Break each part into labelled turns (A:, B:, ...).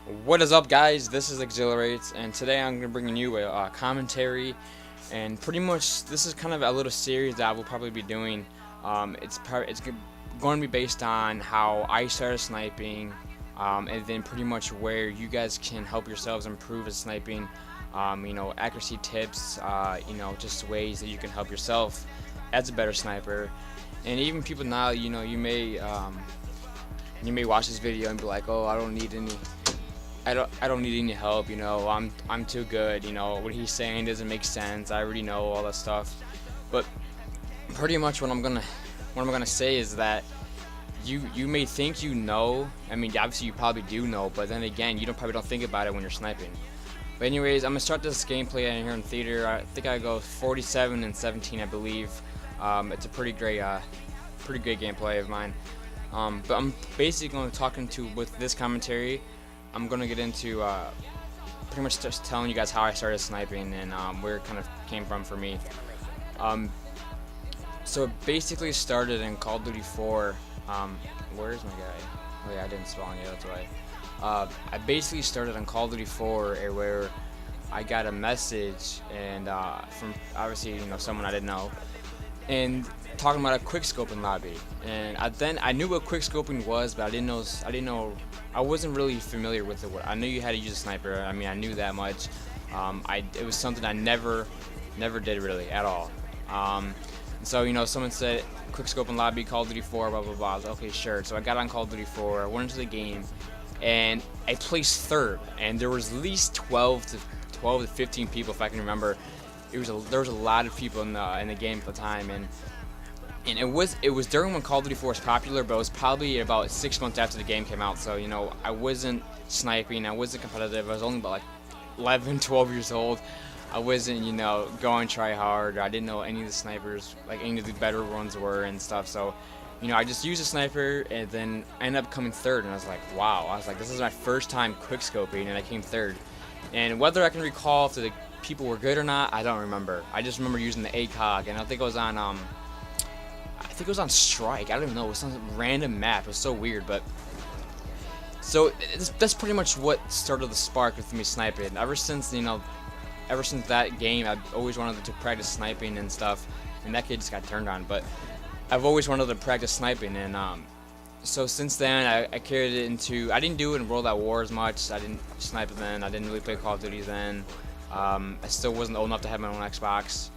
A: What is up, guys? This is EXR8, and today I'm going to bring you a commentary, and pretty much this is kind of a little series that I will probably be doing. It's going to be based on how I started sniping, and then pretty much where you guys can help yourselves improve at sniping. Accuracy tips, just ways that you can help yourself as a better sniper, and even people now, you may watch this video and be like, oh, I don't need any help, I'm too good, what he's saying doesn't make sense. I already know all that stuff. But pretty much what I'm gonna say is that you may think you know. I mean, obviously you probably do know, but then again, you probably don't think about it when you're sniping. But anyways, I'm gonna start this gameplay here in theater. I think I go 47 and 17, I believe. It's a pretty great gameplay of mine. But I'm basically going to talking to with this commentary. I'm gonna get into pretty much just telling you guys how I started sniping and where it kind of came from for me. So it basically started in Call of Duty 4. Where's my guy? Oh yeah, I didn't spawn yet. That's why. I basically started on Call of Duty 4 where I got a message and from obviously someone I didn't know, and talking about a quick scoping lobby. And I knew what quick scoping was, but I didn't know. I wasn't really familiar with it. I knew you had to use a sniper. I mean, I knew that much. It was something I never did really at all. And so someone said quick scoping lobby, Call of Duty 4, blah blah blah. I was like, okay, sure. So I got on Call of Duty 4. I went into the game, and I placed third. And there was at least 12 to 15 people, if I can remember. There was a lot of people in the game at the time, and it was during when Call of Duty 4 was popular, but it was probably about 6 months after the game came out. So I wasn't sniping, I wasn't competitive. I was only about like 11, 12 years old. I wasn't going try hard. I didn't know any of the snipers, like any of the better ones were and stuff. So I just used a sniper, and then I ended up coming third. And I was like, wow. I was like, this is my first time quick scoping, and I came third. And whether I can recall if the people were good or not, I don't remember. I just remember using the ACOG, and I think it was on Strike. I don't even know. It was some random map. It was so weird, but so that's pretty much what started the spark with me sniping. Ever since that game, I've always wanted to practice sniping and stuff, and that kid just got turned on. But I've always wanted to practice sniping, and so since then I carried it into. I didn't do it in World at War as much. I didn't snipe then. I didn't really play Call of Duty then. I still wasn't old enough to have my own Xbox.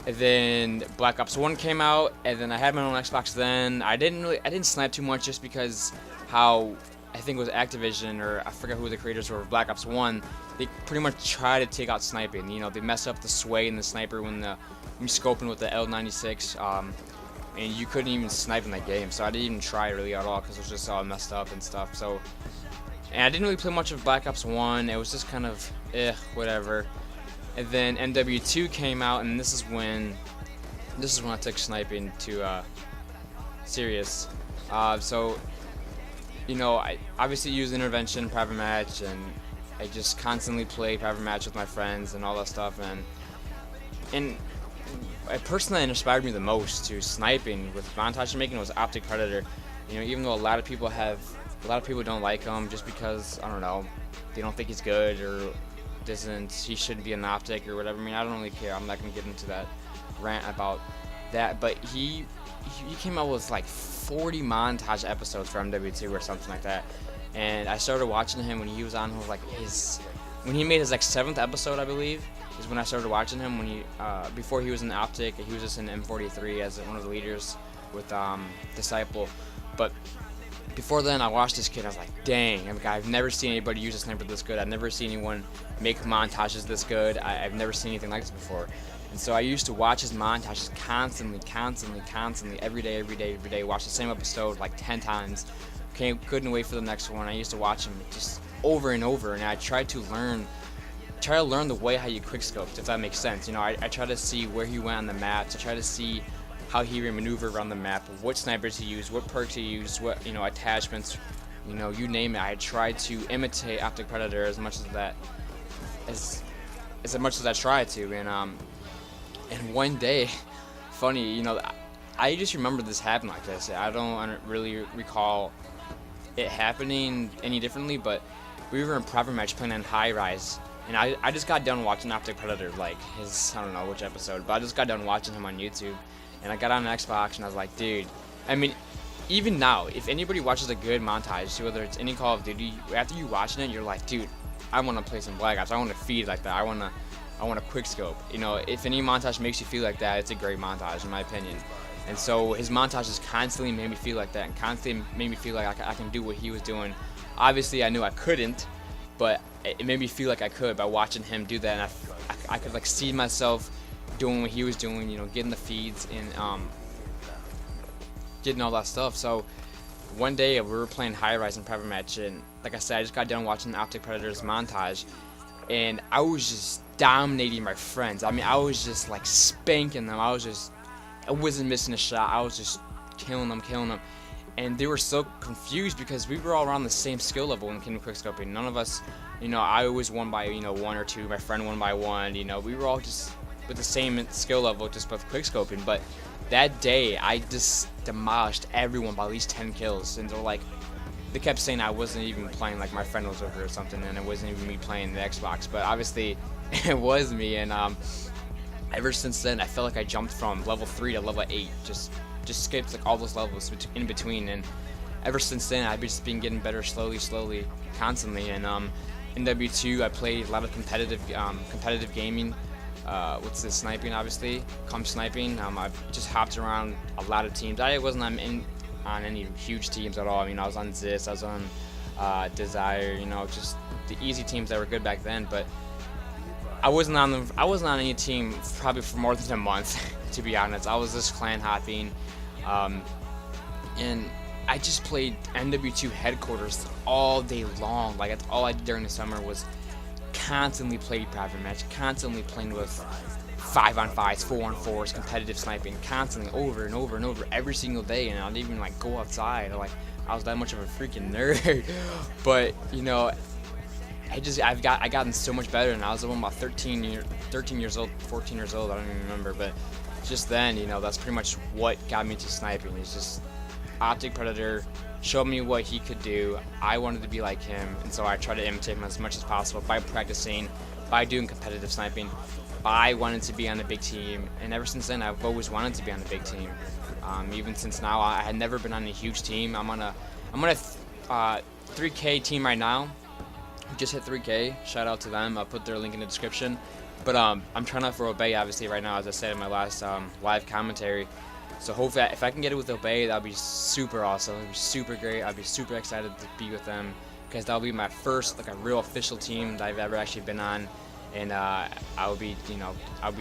A: And then Black Ops 1 came out, and then I had my own Xbox then. I didn't snipe too much just because how I think it was Activision, or I forget who the creators were of Black Ops 1. They pretty much try to take out sniping. They mess up the sway in the sniper when you're scoping with the L96, and you couldn't even snipe in that game. So I didn't even try really at all because it was just all messed up and stuff. So, and I didn't really play much of Black Ops 1. It was just kind of whatever. And then MW2 came out, and this is when I took sniping to serious. So I obviously use intervention, private match, and I just constantly play private match with my friends and all that stuff. And it personally inspired me the most to sniping with montage making was Optic Predator. Even though a lot of people don't like him just because, I don't know, they don't think he's good or he shouldn't be an optic or whatever. I mean, I don't really care. I'm not gonna get into that rant about that. But he came out with like 40 montage episodes for MW2 or something like that. And I started watching him when he was on when he made his like 7th episode, I believe, is when I started watching him. When before he was in Optic, he was just in M43 as one of the leaders with Disciple. But before then, I watched this kid. I was like, dang, I've never seen anybody use a sniper this good. I've never seen anyone make montages this good. I've never seen anything like this before. And so I used to watch his montages constantly, every day. Watch the same episode like 10 times. Couldn't wait for the next one. I used to watch him just over and over, and I tried to learn the way how you quickscoped, if that makes sense. I try to see where he went on the map, to try to see how he would maneuver around the map, what snipers he used, what perks he used, what attachments, you name it. I tried to imitate Optic Predator as much as I tried to, and one day, funny, I just remember this happened like this. I don't really recall it happening any differently, but we were in private match playing on high rise, and I just got done watching Optic Predator, like his, I don't know which episode, but I just got done watching him on YouTube, and I got on Xbox and I was like, dude, I mean, even now, if anybody watches a good montage, whether it's any Call of Duty, after you watching it, you're like, dude, I want to play some Black Ops. I want to feed like that. I want to quick scope. You know, if any montage makes you feel like that, it's a great montage in my opinion. And so his montages constantly made me feel like that, and constantly made me feel like I can do what he was doing. Obviously, I knew I couldn't, but it made me feel like I could by watching him do that, and I could like see myself doing what he was doing. You know, getting the feeds and getting all that stuff. So one day we were playing high rise in private match, and like I said, I just got done watching Optic Predator's montage, and I was just dominating my friends. I mean, I was just like spanking them. I wasn't missing a shot. I was just killing them, and they were so confused because we were all around the same skill level when it came to quickscoping. None of us, you know, I always won by 1 or 2. My friend won by 1. You know, we were all just with the same skill level, just with quickscoping. But that day, I just demolished everyone by at least 10 kills, and they kept saying I wasn't even playing, like my friend was over or something, and it wasn't even me playing the Xbox. But obviously, it was me, and ever since then, I felt like I jumped from level 3 to level 8, just skipped like all those levels in between, and ever since then, I've just been getting better slowly, constantly. And in W2, I played a lot of competitive gaming. What's this, sniping, obviously. Sniping. I've just hopped around a lot of teams. I wasn't on any huge teams at all. I mean, I was on Zis, I was on Desire, you know, just the easy teams that were good back then. But I wasn't on any team probably for more than a month, to be honest. I was just clan hopping, and I just played NW2 headquarters all day long. Like, that's all I did during the summer was constantly play private match, constantly playing with 5-on-5s, 4-on-4s, competitive sniping, constantly over and over and over every single day. And I didn't even like go outside. Like, I was that much of a freaking nerd. But you know, I gotten so much better, and I was about 13 years old, 14 years old, I don't even remember. But just then, you know, that's pretty much what got me to sniping. It's just Optic Predator showed me what he could do. I wanted to be like him, and so I tried to imitate him as much as possible by practicing, by doing competitive sniping, by wanting to be on a big team. And ever since then, I've always wanted to be on a big team. Even since now, I had never been on a huge team. I'm on a 3K team right now. We just hit 3K. Shout out to them. I'll put their link in the description. But I'm trying out for Obey, obviously, right now, as I said in my last live commentary. So hopefully, if I can get it with Obey, that'll be super awesome. It'll be super great. I'll be super excited to be with them, because that'll be my first like a real official team that I've ever actually been on, and I'll be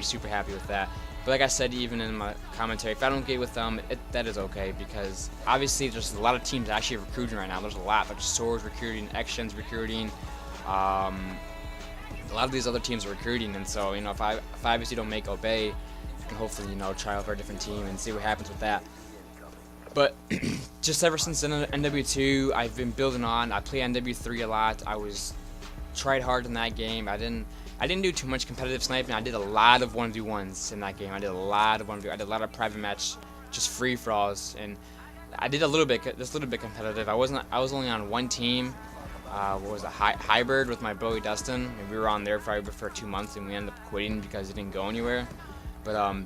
A: super happy with that. But like I said, even in my commentary, if I don't get with them, that is okay, because obviously there's a lot of teams actually recruiting right now. There's a lot, like Swords recruiting, Actions recruiting. A lot of these other teams are recruiting, and so, you know, if I obviously don't make Obey, I can hopefully, you know, try out for a different team and see what happens with that. But just ever since NW2, I've been building on. I play NW3 a lot. I tried hard in that game. I didn't do too much competitive sniping. I did a lot of 1v1s in that game. I did a lot of private match, just free for alls, and I did just a little bit competitive. I was only on one team. What was it, hybrid with my boy Dustin, and we were on there for 2 months, and we ended up quitting because it didn't go anywhere. But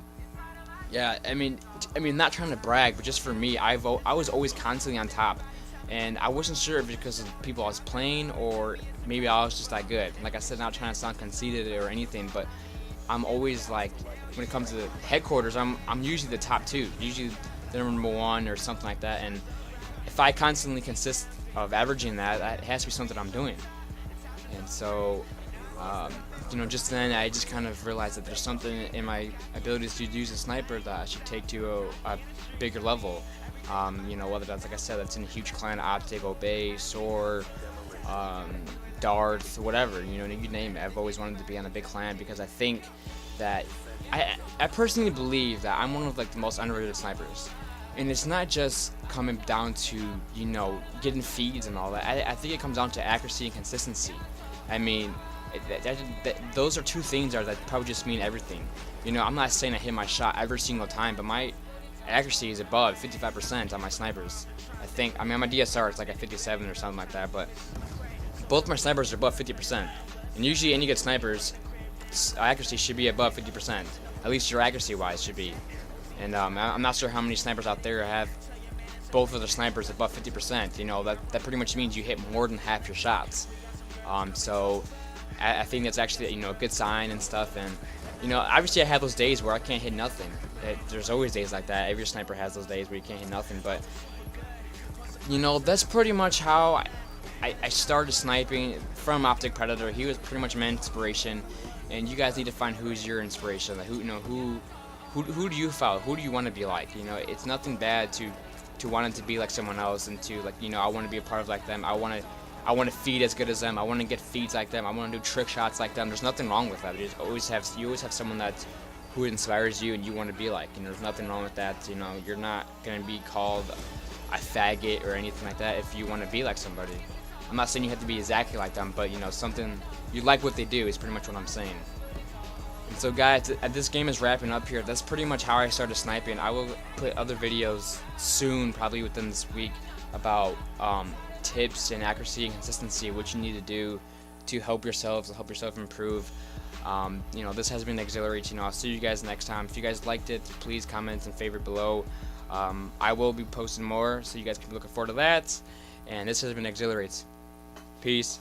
A: yeah, I mean, not trying to brag, but just for me, I was always constantly on top, and I wasn't sure if it's because of the people I was playing, or maybe I was just that good. Like I said, not trying to sound conceited or anything, but I'm always like, when it comes to the headquarters, I'm usually the top 2, usually the number 1 or something like that. And if I constantly consist of averaging that, it has to be something I'm doing. And so, you know, just then I just kind of realized that there's something in my abilities to use a sniper that I should take to a bigger level. You know, whether that's, like I said, that's in a huge clan, Optic, Obey, Soar, Darth, whatever, you know, you name it. I've always wanted to be on a big clan, because I think that I personally believe that I'm one of like the most underrated snipers. And it's not just coming down to, you know, getting feeds and all that. I think it comes down to accuracy and consistency. I mean, those are 2 things that probably just mean everything. You know, I'm not saying I hit my shot every single time, but accuracy is above 55% on my snipers. I think. I mean, on my DSR it's like at 57 or something like that, but both my snipers are above 50%. And usually, any good snipers, accuracy should be above 50%. At least your accuracy-wise should be. And I'm not sure how many snipers out there have both of their snipers above 50%. You know, that pretty much means you hit more than half your shots. So I think that's actually, you know, a good sign and stuff. And you know, obviously I have those days where I can't hit nothing. There's always days like that. Every sniper has those days where you can't hit nothing. But you know, that's pretty much how I started sniping from Optic Predator. He was pretty much my inspiration, and you guys need to find who's your inspiration. Like, who do you follow? Who do you want to be like? You know, it's nothing bad to wanting to be like someone else, and to, like, you know, I want to be a part of like them. I want to feed as good as them. I want to get feeds like them. I want to do trick shots like them. There's nothing wrong with that. You always have someone who inspires you and you want to be like. You know, there's nothing wrong with that. You know, you're not gonna be called a faggot or anything like that if you want to be like somebody. I'm not saying you have to be exactly like them, but you know, something you like what they do is pretty much what I'm saying. And so guys, this game is wrapping up here. That's pretty much how I started sniping. I will put other videos soon, probably within this week, about tips and accuracy and consistency, what you need to do to help yourself improve. You know, this has been EXR8. You know, I'll see you guys next time. If you guys liked it, please comment and favorite below. I will be posting more, so you guys can be looking forward to that. And this has been EXR8. Peace.